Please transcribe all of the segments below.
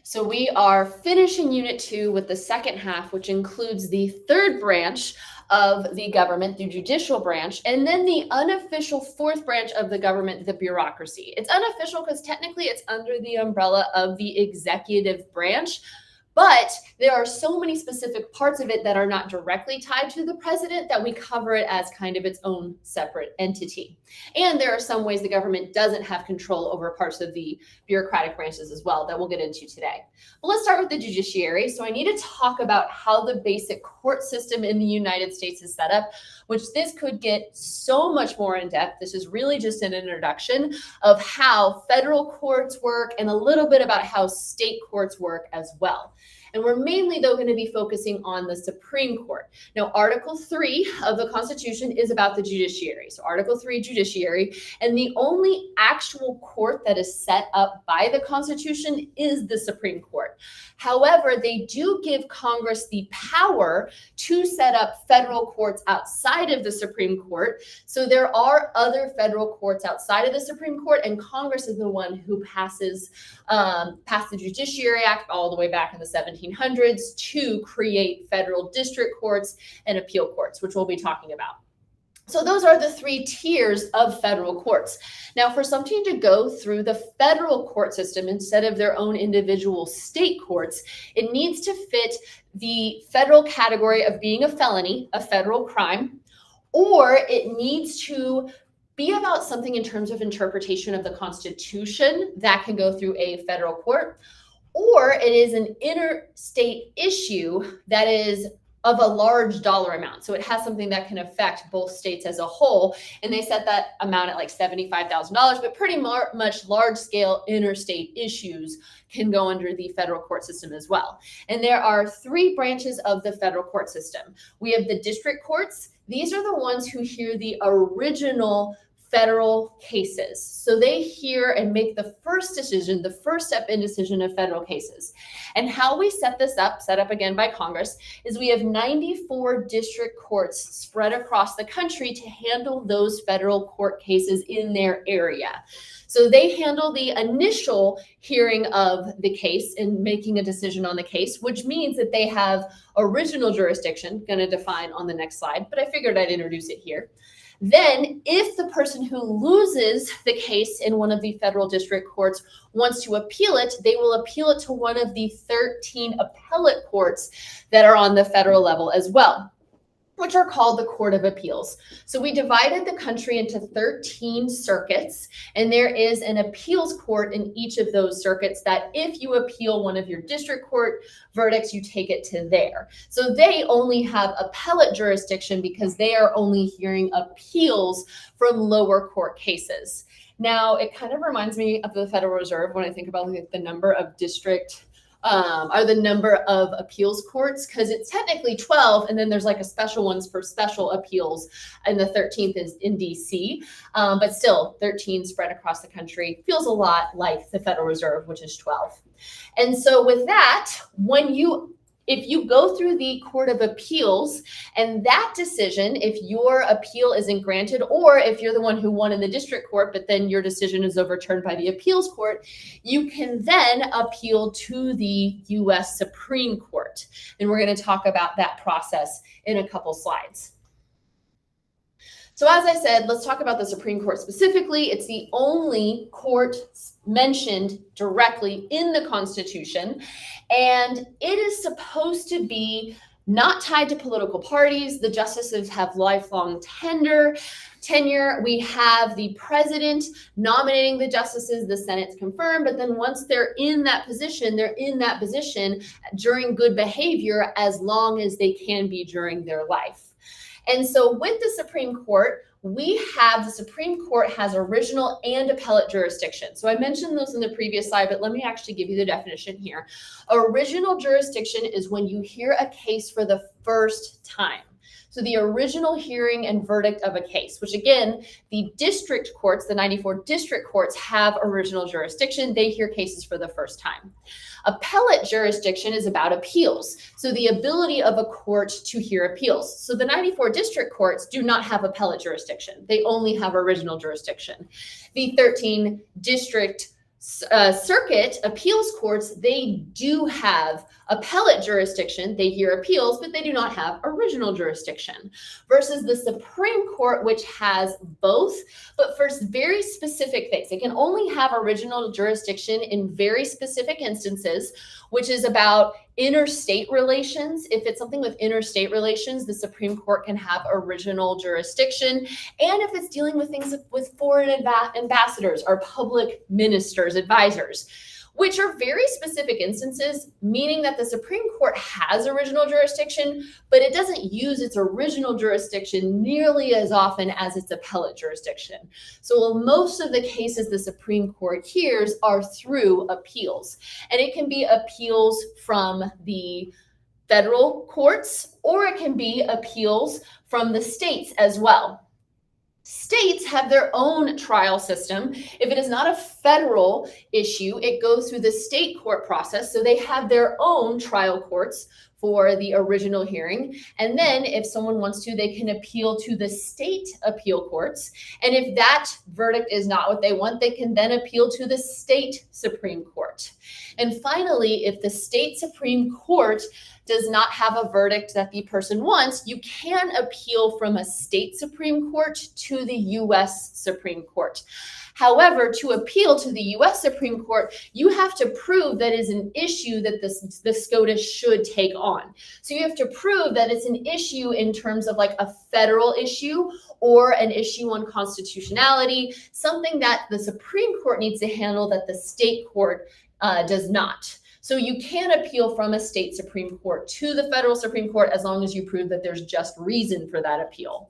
So we are finishing Unit 2 with the second half, which includes the third branch of the government, the judicial branch, and then the unofficial fourth branch of the government, the bureaucracy. It's unofficial because technically it's under the umbrella of the executive branch, but there are so many specific parts of it that are not directly tied to the president that we cover it as kind of its own separate entity. And there are some ways the government doesn't have control over parts of the bureaucratic branches as well that we'll get into today. But let's start with the judiciary. So I need to talk about how the basic court system in the United States is set up, which this could get so much more in depth. This is really just an introduction of how federal courts work and a little bit about how state courts work as well. And we're mainly, though, going to be focusing on the Supreme Court. Now, Article 3 of the Constitution is about the judiciary. So Article 3, judiciary, and the only actual court that is set up by the Constitution is the Supreme Court. However, they do give Congress the power to set up federal courts outside of the Supreme Court. So there are other federal courts outside of the Supreme Court, and Congress is the one who passed the Judiciary Act all the way back in the 1700s to create federal district courts and appeal courts, which we'll be talking about. So those are the three tiers of federal courts. Now, for something to go through the federal court system instead of their own individual state courts, it needs to fit the federal category of being a felony, a federal crime, or it needs to be about something in terms of interpretation of the Constitution that can go through a federal court, or it is an interstate issue that is of a large dollar amount. So it has something that can affect both states as a whole. And they set that amount at like $75,000, but pretty much large scale interstate issues can go under the federal court system as well. And there are three branches of the federal court system. We have the district courts. These are the ones who hear the original federal cases. So they hear and make the first decision, the first step in decision of federal cases. And how we set this up, set up again by Congress, is we have 94 district courts spread across the country to handle those federal court cases in their area. So they handle the initial hearing of the case and making a decision on the case, which means that they have original jurisdiction, going to define on the next slide, but I figured I'd introduce it here. Then, if the person who loses the case in one of the federal district courts wants to appeal it, they will appeal it to one of the 13 appellate courts that are on the federal level as well, which are called the Court of Appeals. So we divided the country into 13 circuits, and there is an appeals court in each of those circuits that if you appeal one of your district court verdicts, you take it to there. So they only have appellate jurisdiction because they are only hearing appeals from lower court cases. Now, it kind of reminds me of the Federal Reserve when I think about the number of the number of appeals courts, because it's technically 12, and then there's like a special ones for special appeals, and the 13th is in DC, but still 13 spread across the country feels a lot like the Federal Reserve, which is 12. And so with that, if you go through the Court of Appeals and that decision, if your appeal isn't granted, or if you're the one who won in the district court, but then your decision is overturned by the appeals court, you can then appeal to the U.S. Supreme Court. And we're going to talk about that process in a couple slides. So as I said, let's talk about the Supreme Court specifically. It's the only court mentioned directly in the Constitution, and it is supposed to be not tied to political parties. The justices have lifelong tenure. We have the president nominating the justices, the Senate's confirmed, but then once they're in that position during good behavior as long as they can be during their life. And so with the Supreme Court, the Supreme Court has original and appellate jurisdiction. So I mentioned those in the previous slide, but let me actually give you the definition here. Original jurisdiction is when you hear a case for the first time. So the original hearing and verdict of a case, which again, the district courts, the 94 district courts have original jurisdiction. They hear cases for the first time. Appellate jurisdiction is about appeals. So the ability of a court to hear appeals. So the 94 district courts do not have appellate jurisdiction. They only have original jurisdiction. The 13 district Circuit appeals courts, they do have appellate jurisdiction. They hear appeals, but they do not have original jurisdiction. Versus the Supreme Court, which has both, but for very specific things. It can only have original jurisdiction in very specific instances, which is about interstate relations. If it's something with interstate relations, the Supreme Court can have original jurisdiction. And if it's dealing with things with foreign ambassadors or public ministers, advisors, which are very specific instances, meaning that the Supreme Court has original jurisdiction, but it doesn't use its original jurisdiction nearly as often as its appellate jurisdiction. So most of the cases the Supreme Court hears are through appeals, and it can be appeals from the federal courts, or it can be appeals from the states as well. States have their own trial system. If it is not a federal issue, it goes through the state court process. So they have their own trial courts for the original hearing. And then if someone wants to, they can appeal to the state appeal courts. And if that verdict is not what they want, they can then appeal to the state Supreme Court. And finally, if the state Supreme Court does not have a verdict that the person wants, you can appeal from a state Supreme Court to the U.S. Supreme Court. However, to appeal to the U.S. Supreme Court, you have to prove that is an issue that the SCOTUS should take on. So you have to prove that it's an issue in terms of like a federal issue or an issue on constitutionality, something that the Supreme Court needs to handle that the state court does not. So you can appeal from a state Supreme Court to the federal Supreme Court as long as you prove that there's just reason for that appeal.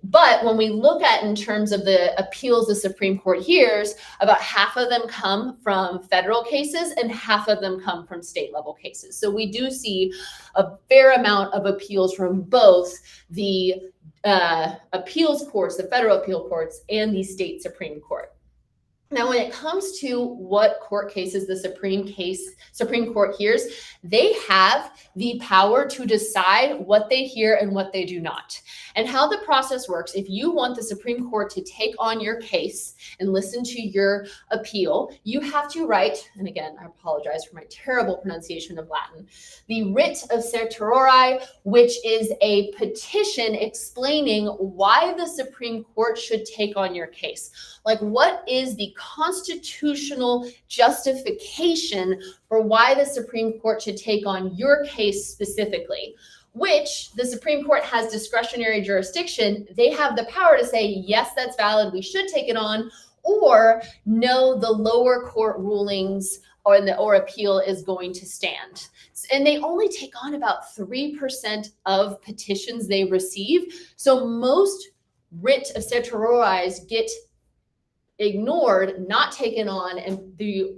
But when we look at in terms of the appeals the Supreme Court hears, about half of them come from federal cases and half of them come from state level cases. So we do see a fair amount of appeals from both the appeals courts, the federal appeal courts, and the state Supreme Court. Now, when it comes to what court cases the Supreme Court hears, they have the power to decide what they hear and what they do not. And how the process works, if you want the Supreme Court to take on your case and listen to your appeal, you have to write, and again, I apologize for my terrible pronunciation of Latin, the writ of certiorari, which is a petition explaining why the Supreme Court should take on your case. Like, what is the constitutional justification for why the Supreme Court should take on your case specifically? Which the Supreme Court has discretionary jurisdiction. They have the power to say, yes, that's valid, we should take it on, or no, the lower court rulings or appeal is going to stand. And they only take on about 3% of petitions they receive. So most writ of certiorari get ignored, not taken on, and the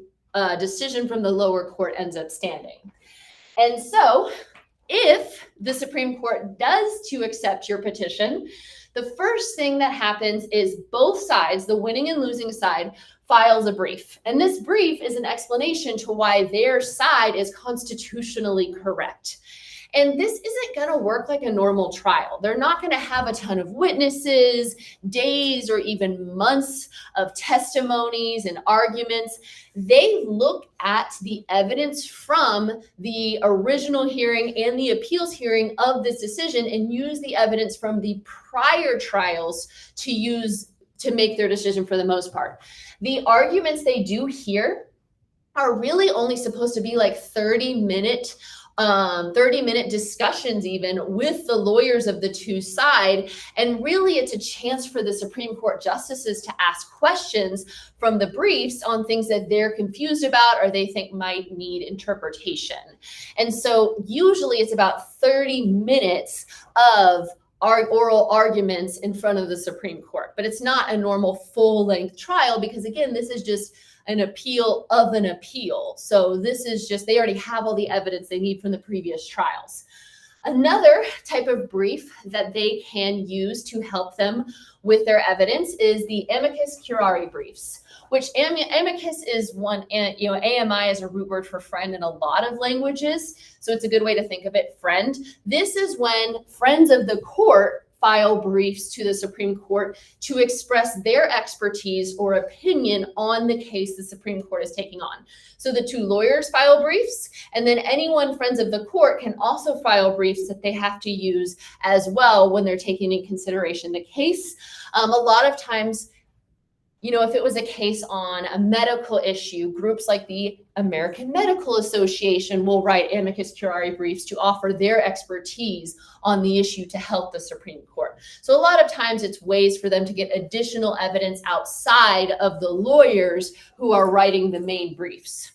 decision from the lower court ends up standing. And so if the Supreme Court does to accept your petition, the first thing that happens is both sides, the winning and losing side, files a brief. And this brief is an explanation to why their side is constitutionally correct. And this isn't going to work like a normal trial. They're not going to have a ton of witnesses, days or even months of testimonies and arguments. They look at the evidence from the original hearing and the appeals hearing of this decision and use the evidence from the prior trials to make their decision for the most part. The arguments they do here are really only supposed to be like 30-minute discussions even with the lawyers of the two sides. And really it's a chance for the Supreme Court justices to ask questions from the briefs on things that they're confused about or they think might need interpretation. And so usually it's about 30 minutes of oral arguments in front of the Supreme Court, but it's not a normal full-length trial because again, this is just an appeal of an appeal. So this is just, they already have all the evidence they need from the previous trials. Another type of brief that they can use to help them with their evidence is the amicus curiae briefs, which amicus is one, AMI is a root word for friend in a lot of languages. So it's a good way to think of it, friend. This is when friends of the court file briefs to the Supreme Court to express their expertise or opinion on the case the Supreme Court is taking on. So the two lawyers file briefs, and then anyone friends of the court can also file briefs that they have to use as well when they're taking into consideration the case. A lot of times, if it was a case on a medical issue, groups like the American Medical Association will write amicus curiae briefs to offer their expertise on the issue to help the Supreme Court. So a lot of times it's ways for them to get additional evidence outside of the lawyers who are writing the main briefs.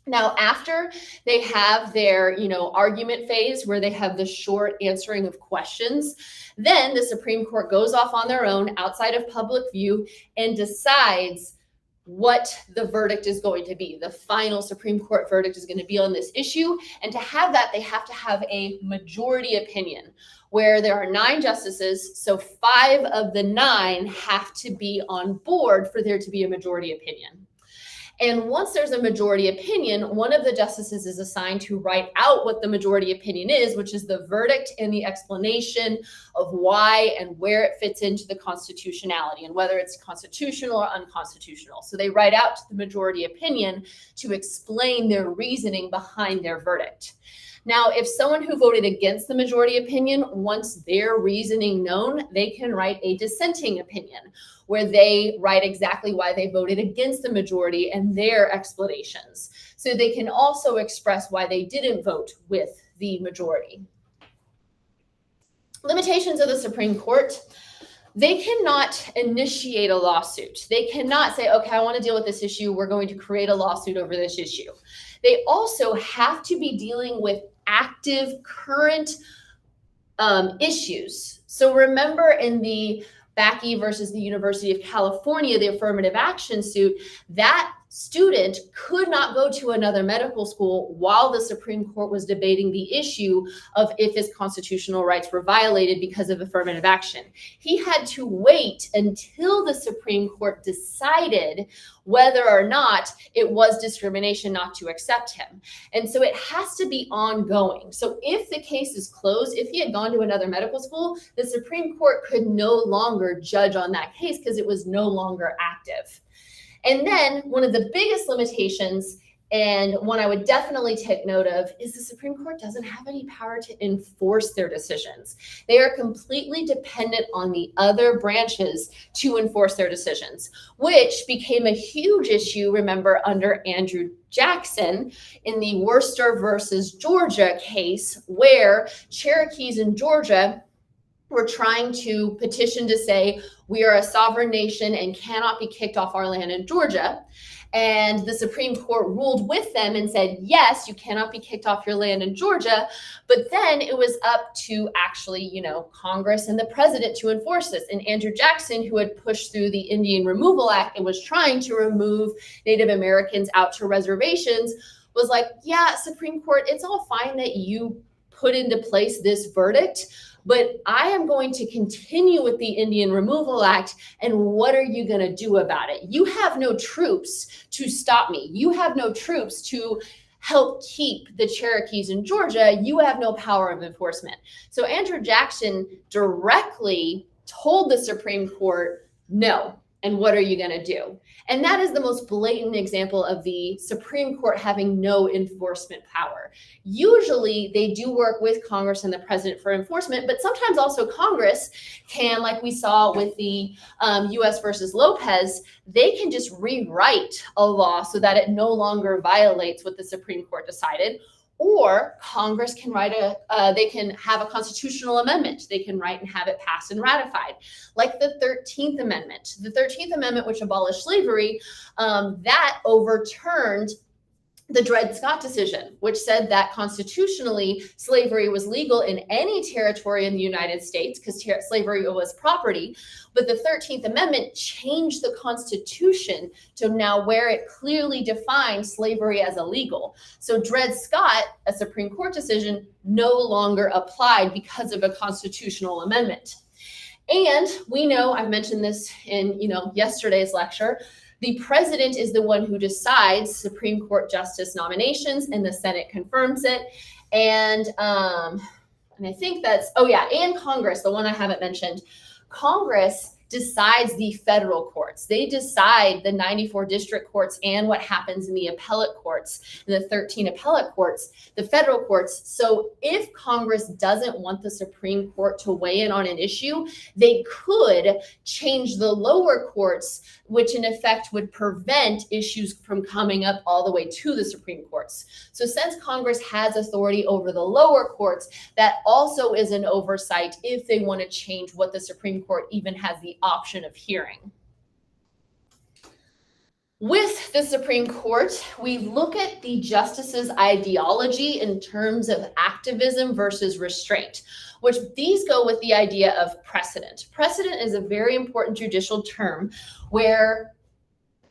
Now, after they have their, argument phase where they have the short answering of questions, then the Supreme Court goes off on their own outside of public view and decides what the verdict is going to be. The final Supreme Court verdict is going to be on this issue. And to have that, they have to have a majority opinion where there are 9 justices. So 5 of the 9 have to be on board for there to be a majority opinion. And once there's a majority opinion, one of the justices is assigned to write out what the majority opinion is, which is the verdict and the explanation of why and where it fits into the constitutionality and whether it's constitutional or unconstitutional. So they write out the majority opinion to explain their reasoning behind their verdict. Now, if someone who voted against the majority opinion wants their reasoning known, they can write a dissenting opinion where they write exactly why they voted against the majority and their explanations. So they can also express why they didn't vote with the majority. Limitations of the Supreme Court. They cannot initiate a lawsuit. They cannot say, okay, I want to deal with this issue. We're going to create a lawsuit over this issue. They also have to be dealing with active current issues. So remember in the Bakke versus the University of California, the affirmative action suit, that student could not go to another medical school while the Supreme Court was debating the issue of if his constitutional rights were violated because of affirmative action. He had to wait until the Supreme Court decided whether or not it was discrimination not to accept him. And so it has to be ongoing. So if the case is closed, if he had gone to another medical school, the Supreme Court could no longer judge on that case because it was no longer active. And then one of the biggest limitations, and one I would definitely take note of, is the Supreme Court doesn't have any power to enforce their decisions. They are completely dependent on the other branches to enforce their decisions, which became a huge issue, remember, under Andrew Jackson in the Worcester versus Georgia case, where Cherokees in Georgia were trying to petition to say we are a sovereign nation and cannot be kicked off our land in Georgia. And the Supreme Court ruled with them and said, yes, you cannot be kicked off your land in Georgia. But then it was up to actually, Congress and the president to enforce this. And Andrew Jackson, who had pushed through the Indian Removal Act and was trying to remove Native Americans out to reservations, was like, yeah, Supreme Court, it's all fine that you put into place this verdict, but I am going to continue with the Indian Removal Act. And what are you going to do about it? You have no troops to stop me. You have no troops to help keep the Cherokees in Georgia. You have no power of enforcement. So Andrew Jackson directly told the Supreme Court, no. And what are you going to do? And that is the most blatant example of the Supreme Court having no enforcement power. Usually they do work with Congress and the president for enforcement, but sometimes also Congress can, like we saw with the US versus Lopez, they can just rewrite a law so that it no longer violates what the Supreme Court decided. Or Congress can they can have a constitutional amendment. They can write and have it passed and ratified, like the 13th Amendment. The 13th Amendment, which abolished slavery, that overturned the Dred Scott decision, which said that constitutionally slavery was legal in any territory in the United States because slavery was property. But the 13th Amendment changed the Constitution to now where it clearly defined slavery as illegal. So Dred Scott, a Supreme Court decision, no longer applied because of a constitutional amendment. And we know, I've mentioned this in yesterday's lecture, the president is the one who decides Supreme Court justice nominations, and the Senate confirms it. And And I think that's, oh yeah, and Congress, the one I haven't mentioned. Congress decides the federal courts. They decide the 94 district courts and what happens in the appellate courts, and the 13 appellate courts, the federal courts. So if Congress doesn't want the Supreme Court to weigh in on an issue, they could change the lower courts, which in effect would prevent issues from coming up all the way to the Supreme Courts. So since Congress has authority over the lower courts, that also is an oversight if they want to change what the Supreme Court even has the option of hearing. With the Supreme Court, we look at the justices' ideology in terms of activism versus restraint, which these go with the idea of precedent. Precedent is a very important judicial term where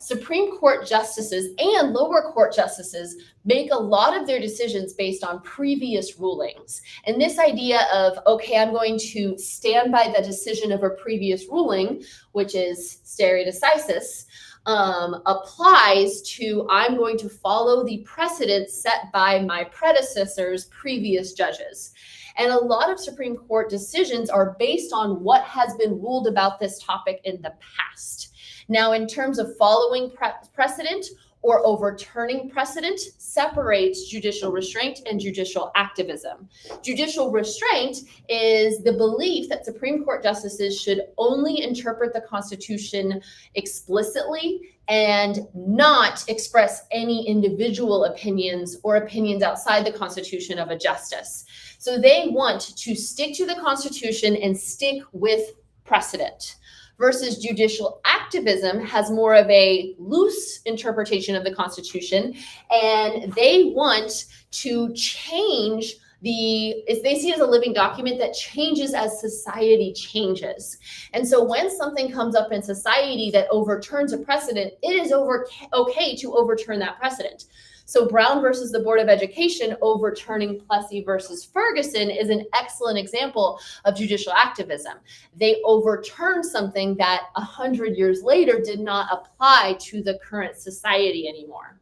Supreme Court justices and lower court justices make a lot of their decisions based on previous rulings. And this idea of, okay, I'm going to stand by the decision of a previous ruling, which is stare decisis, applies to I'm going to follow the precedent set by my predecessors, previous judges. And a lot of Supreme Court decisions are based on what has been ruled about this topic in the past. Now, in terms of following precedent or overturning precedent, separates judicial restraint and judicial activism. Judicial restraint is the belief that Supreme Court justices should only interpret the Constitution explicitly and not express any individual opinions or opinions outside the Constitution of a justice. So they want to stick to the Constitution and stick with precedent. Versus judicial activism has more of a loose interpretation of the Constitution, and they want to change they see it as a living document that changes as society changes. And so when something comes up in society that overturns a precedent, it is okay to overturn that precedent. So Brown versus the Board of Education overturning Plessy versus Ferguson is an excellent example of judicial activism. They overturned something that 100 years later did not apply to the current society anymore.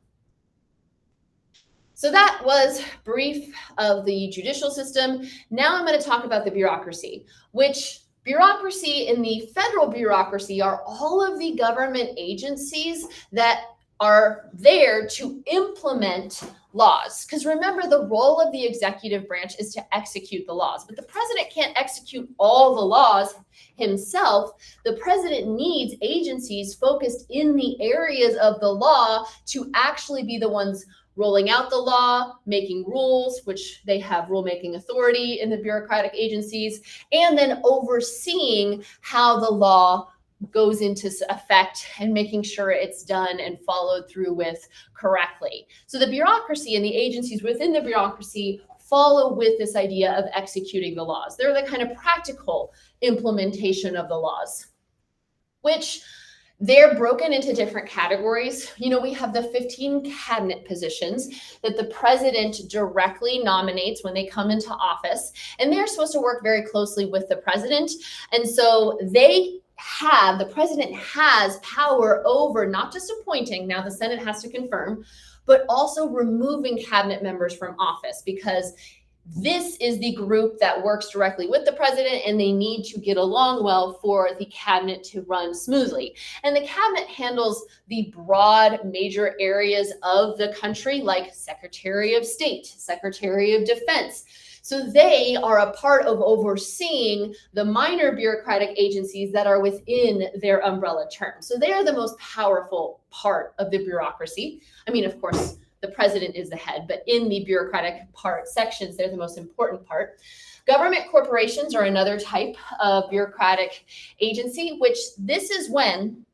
So that was brief of the judicial system. Now I'm going to talk about the bureaucracy, which bureaucracy in the federal bureaucracy are all of the government agencies that are there to implement laws. Because remember, the role of the executive branch is to execute the laws, but the president can't execute all the laws himself. The president needs agencies focused in the areas of the law to actually be the ones rolling out the law, making rules, which they have rulemaking authority in the bureaucratic agencies, and then overseeing how the law goes into effect and making sure it's done and followed through with correctly. So the bureaucracy and the agencies within the bureaucracy follow with this idea of executing the laws. They're the kind of practical implementation of the laws, which they're broken into different categories. You know, we have the 15 cabinet positions that the president directly nominates when they come into office, and they're supposed to work very closely with the president. And so the president has power over not just appointing, now the Senate has to confirm, but also removing cabinet members from office, because this is the group that works directly with the president and they need to get along well for the cabinet to run smoothly. And the cabinet handles the broad major areas of the country like Secretary of State, Secretary of Defense. So they are a part of overseeing the minor bureaucratic agencies that are within their umbrella term. So they are the most powerful part of the bureaucracy. I mean, of course, the president is the head, but in the bureaucratic part sections, they're the most important part. Government corporations are another type of bureaucratic agency, which this is when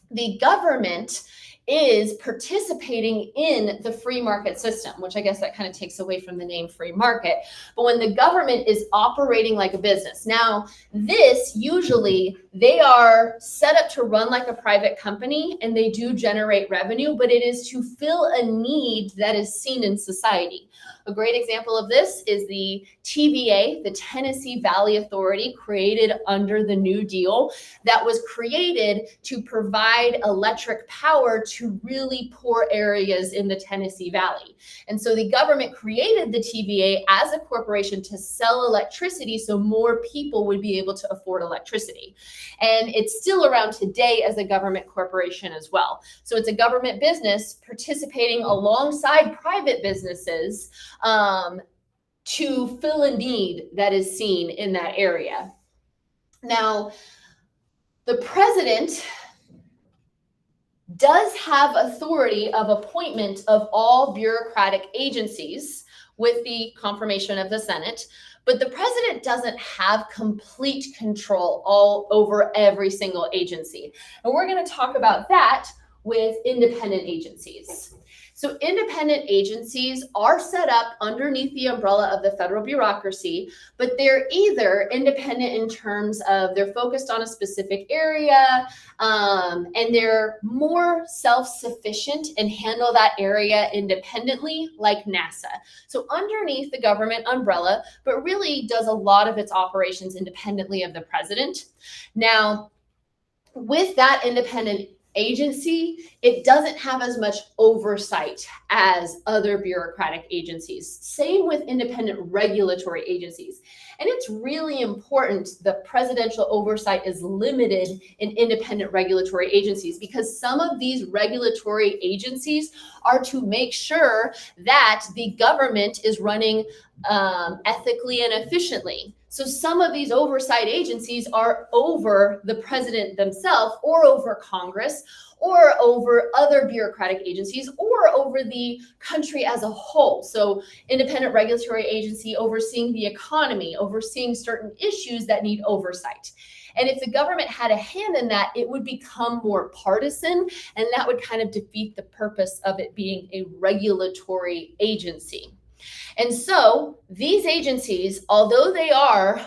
the government is participating in the free market system, which I guess that kind of takes away from the name free market. But when the government is operating like a business, now this usually they are set up to run like a private company and they do generate revenue, but it is to fill a need that is seen in society. A great example of this is the TVA, the Tennessee Valley Authority, created under the New Deal, that was created to provide electric power to really poor areas in the Tennessee Valley. And so the government created the TVA as a corporation to sell electricity so more people would be able to afford electricity. And it's still around today as a government corporation as well. So it's a government business participating alongside private businesses to fill a need that is seen in that area. Now, the president does have authority of appointment of all bureaucratic agencies with the confirmation of the Senate, but the president doesn't have complete control all over every single agency. And we're going to talk about that with independent agencies. So independent agencies are set up underneath the umbrella of the federal bureaucracy, but they're either independent in terms of they're focused on a specific area, and they're more self-sufficient and handle that area independently, like NASA. So underneath the government umbrella, but really does a lot of its operations independently of the president. Now, with that independent agency, it doesn't have as much oversight as other bureaucratic agencies. Same with independent regulatory agencies. And it's really important the presidential oversight is limited in independent regulatory agencies, because some of these regulatory agencies are to make sure that the government is running ethically and efficiently. So some of these oversight agencies are over the president themselves, or over Congress, or over other bureaucratic agencies, or over the country as a whole. So independent regulatory agency overseeing the economy, overseeing certain issues that need oversight. And if the government had a hand in that, it would become more partisan, and that would kind of defeat the purpose of it being a regulatory agency. And so these agencies, although they are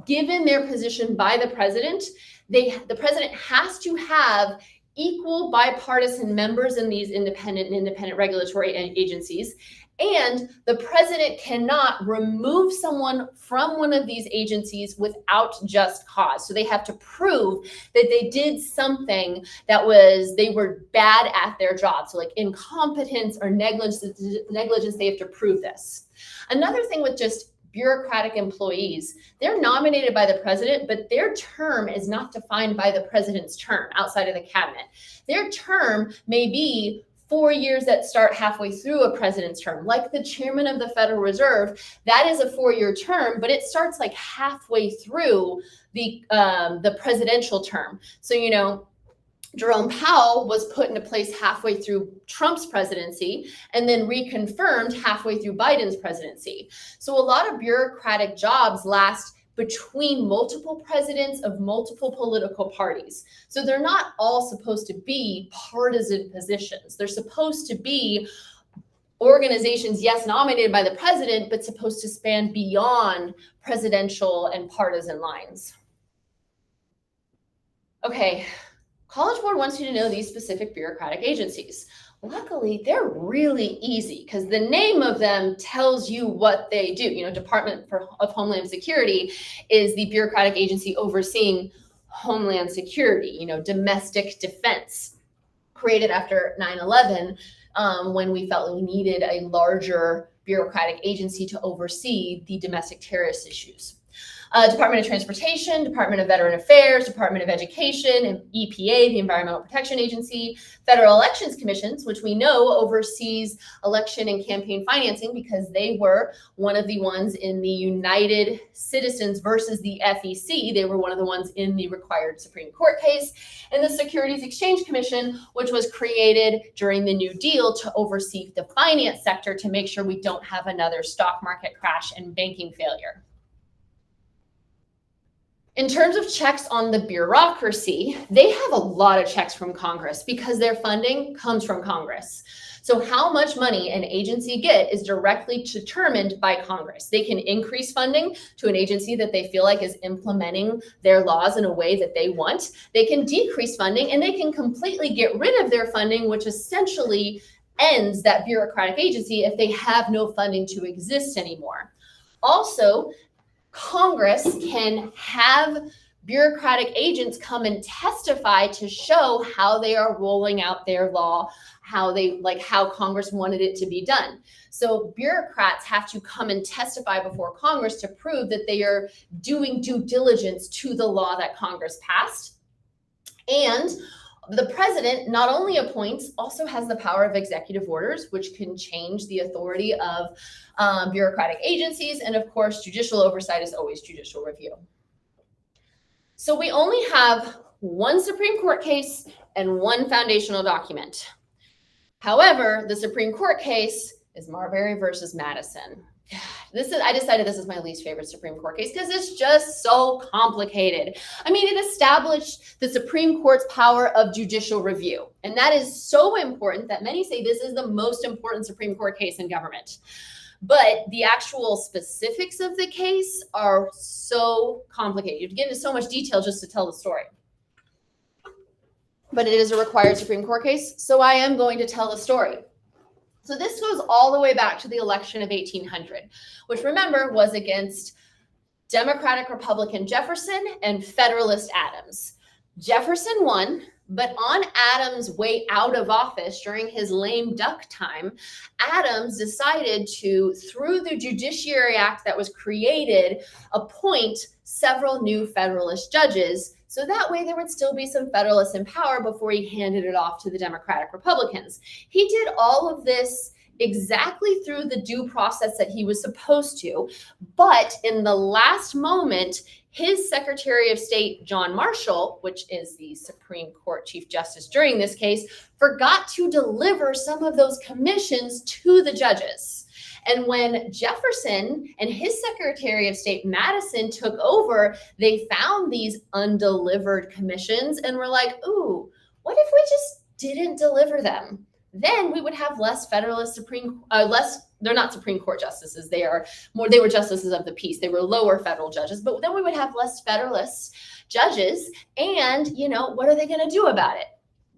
given their position by the president, the president has to have equal bipartisan members in these independent regulatory agencies. And the president cannot remove someone from one of these agencies without just cause. So they have to prove that they did something that they were bad at their job. So like incompetence or negligence, they have to prove this. Another thing with just bureaucratic employees, they're nominated by the president, but their term is not defined by the president's term outside of the cabinet. Their term may be 4 years that start halfway through a president's term, like the chairman of the Federal Reserve. That is a 4-year term, but it starts like halfway through the presidential term. So, you know, Jerome Powell was put into place halfway through Trump's presidency and then reconfirmed halfway through Biden's presidency. So a lot of bureaucratic jobs last between multiple presidents of multiple political parties. So they're not all supposed to be partisan positions. They're supposed to be organizations, yes, nominated by the president, but supposed to span beyond presidential and partisan lines. Okay, College Board wants you to know these specific bureaucratic agencies. Luckily, they're really easy because the name of them tells you what they do. You know, Department of Homeland Security is the bureaucratic agency overseeing Homeland Security, you know, domestic defense, created after 9/11 when we felt we needed a larger bureaucratic agency to oversee the domestic terrorist issues. Department of Transportation, Department of Veteran Affairs, Department of Education, and EPA, the Environmental Protection Agency, Federal Elections Commissions, which we know oversees election and campaign financing because they were one of the ones in the United Citizens versus the FEC. They were one of the ones in the required Supreme Court case. And the Securities Exchange Commission, which was created during the New Deal to oversee the finance sector to make sure we don't have another stock market crash and banking failure. In terms of checks on the bureaucracy, they have a lot of checks from Congress because their funding comes from Congress. So how much money an agency gets is directly determined by Congress. They can increase funding to an agency that they feel like is implementing their laws in a way that they want. They can decrease funding, and they can completely get rid of their funding, which essentially ends that bureaucratic agency if they have no funding to exist anymore. Also, Congress can have bureaucratic agents come and testify to show how they are rolling out their law, how Congress wanted it to be done. So bureaucrats have to come and testify before Congress to prove that they are doing due diligence to the law that Congress passed. And the president not only appoints, also has the power of executive orders, which can change the authority of bureaucratic agencies. And of course, judicial oversight is always judicial review. So we only have one Supreme Court case and one foundational document. However, the Supreme Court case is Marbury versus Madison. I decided this is my least favorite Supreme Court case because it's just so complicated. I mean, it established the Supreme Court's power of judicial review. And that is so important that many say this is the most important Supreme Court case in government. But the actual specifics of the case are so complicated. You have to get into so much detail just to tell the story. But it is a required Supreme Court case, so I am going to tell the story. So this goes all the way back to the election of 1800, which remember was against Democratic Republican Jefferson and Federalist Adams. Jefferson won, but on Adams' way out of office during his lame duck time, Adams decided to, through the Judiciary Act that was created, appoint several new Federalist judges. So that way there would still be some Federalists in power before he handed it off to the Democratic Republicans. He did all of this exactly through the due process that he was supposed to. But in the last moment, his Secretary of State, John Marshall, which is the Supreme Court Chief Justice during this case, forgot to deliver some of those commissions to the judges. And when Jefferson and his Secretary of State, Madison, took over, they found these undelivered commissions and were like, ooh, what if we just didn't deliver them? Then we would have less Federalist they're not Supreme Court justices. They were justices of the peace. They were lower federal judges, but then we would have less Federalist judges. And, what are they going to do about it?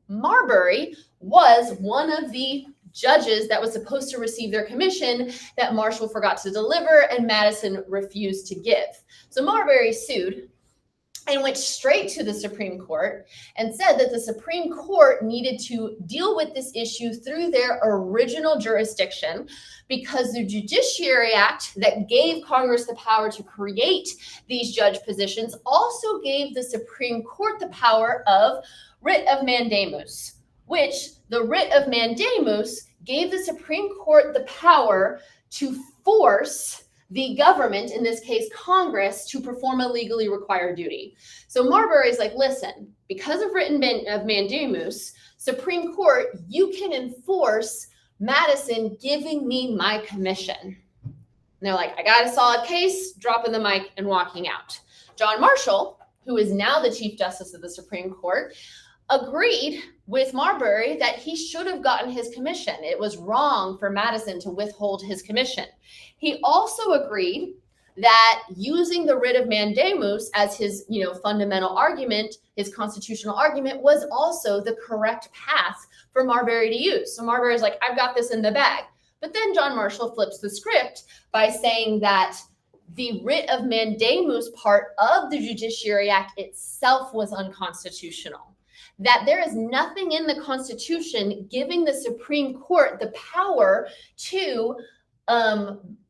Marbury was one of the judges that was supposed to receive their commission that Marshall forgot to deliver and Madison refused to give. So Marbury sued and went straight to the Supreme Court and said that the Supreme Court needed to deal with this issue through their original jurisdiction because the Judiciary Act that gave Congress the power to create these judge positions also gave the Supreme Court the power of writ of mandamus, which the writ of mandamus gave the Supreme Court the power to force the government, in this case, Congress, to perform a legally required duty. So Marbury's like, listen, because of writ of mandamus, Supreme Court, you can enforce Madison giving me my commission. And they're like, I got a solid case, dropping the mic and walking out. John Marshall, who is now the Chief Justice of the Supreme Court, agreed with Marbury that he should have gotten his commission. It was wrong for Madison to withhold his commission. He also agreed that using the writ of mandamus as his, fundamental argument, his constitutional argument, was also the correct path for Marbury to use. So Marbury's like, I've got this in the bag. But then John Marshall flips the script by saying that the writ of mandamus part of the Judiciary Act itself was unconstitutional. That there is nothing in the Constitution giving the Supreme Court the power to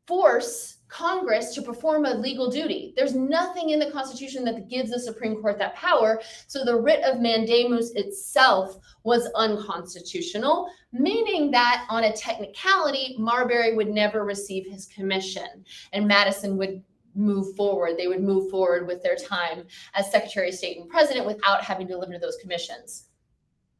force Congress to perform a legal duty. There's nothing in the Constitution that gives the Supreme Court that power. So the writ of mandamus itself was unconstitutional, meaning that on a technicality, Marbury would never receive his commission and Madison would move forward. They would move forward with their time as Secretary of State and President without having to deliver those commissions.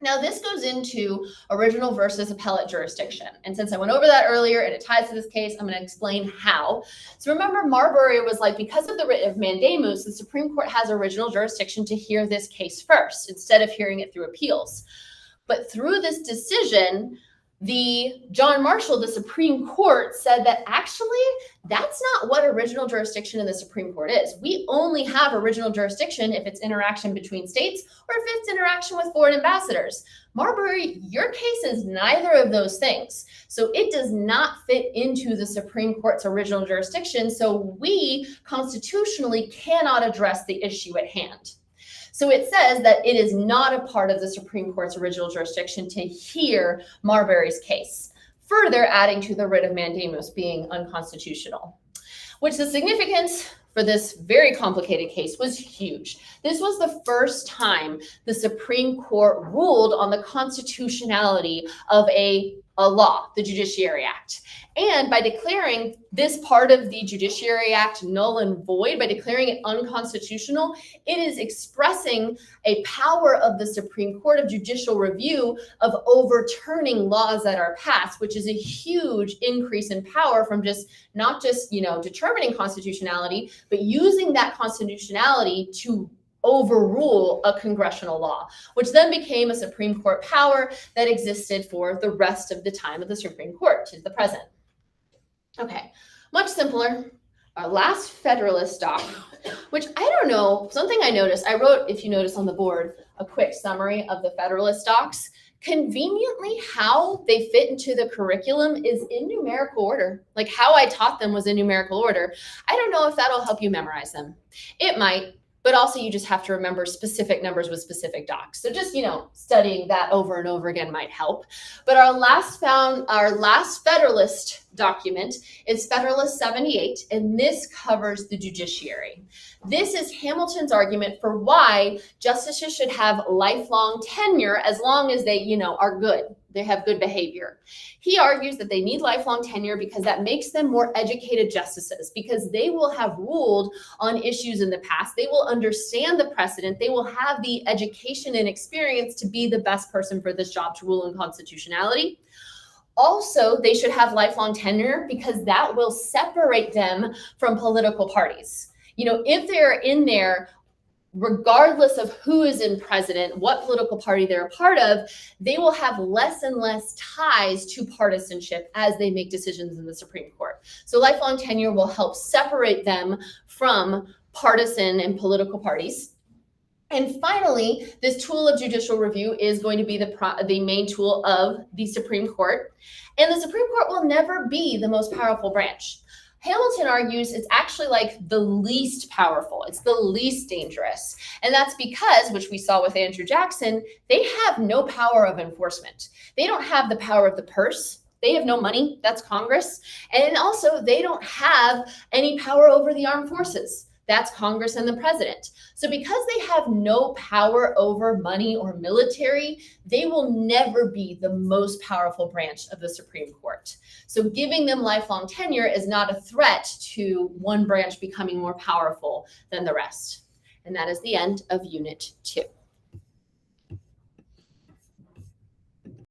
Now, this goes into original versus appellate jurisdiction. And since I went over that earlier and it ties to this case, I'm going to explain how. So remember, Marbury was like, because of the writ of mandamus, the Supreme Court has original jurisdiction to hear this case first, instead of hearing it through appeals. But through this decision, the John Marshall, the Supreme Court, said that actually that's not what original jurisdiction in the Supreme Court is. We only have original jurisdiction if it's interaction between states or if it's interaction with foreign ambassadors. Marbury, your case is neither of those things. So it does not fit into the Supreme Court's original jurisdiction. So we constitutionally cannot address the issue at hand. So it says that it is not a part of the Supreme Court's original jurisdiction to hear Marbury's case, further adding to the writ of mandamus being unconstitutional, which the significance for this very complicated case was huge. This was the first time the Supreme Court ruled on the constitutionality of a law, the Judiciary Act. And by declaring this part of the Judiciary Act null and void, by declaring it unconstitutional, it is expressing a power of the Supreme Court of judicial review of overturning laws that are passed, which is a huge increase in power from not just determining constitutionality, but using that constitutionality to overrule a congressional law, which then became a Supreme Court power that existed for the rest of the time of the Supreme Court to the present. Okay, much simpler. Our last Federalist doc, which I don't know, something I noticed, I wrote, if you notice on the board, a quick summary of the Federalist docs. Conveniently, how they fit into the curriculum is in numerical order. Like how I taught them was in numerical order. I don't know if that'll help you memorize them. It might. But also you just have to remember specific numbers with specific docs. So just, studying that over and over again might help. But our last Federalist document is Federalist 78, and this covers the judiciary. This is Hamilton's argument for why justices should have lifelong tenure as long as they, are good. They have good behavior. He argues that they need lifelong tenure because that makes them more educated justices, because they will have ruled on issues in the past. They will understand the precedent. They will have the education and experience to be the best person for this job to rule in constitutionality. Also, they should have lifelong tenure because that will separate them from political parties. If they're in there, regardless of who is in president, what political party they're a part of, they will have less and less ties to partisanship as they make decisions in the Supreme Court. So lifelong tenure will help separate them from partisan and political parties. And finally, this tool of judicial review is going to be the main tool of the Supreme Court. And the Supreme Court will never be the most powerful branch. Hamilton argues it's actually like the least powerful. It's the least dangerous. And that's because, which we saw with Andrew Jackson, they have no power of enforcement. They don't have the power of the purse. They have no money. That's Congress. And also, they don't have any power over the armed forces. That's Congress and the president. So because they have no power over money or military, they will never be the most powerful branch of the Supreme Court. So giving them lifelong tenure is not a threat to one branch becoming more powerful than the rest. And that is the end of Unit 2.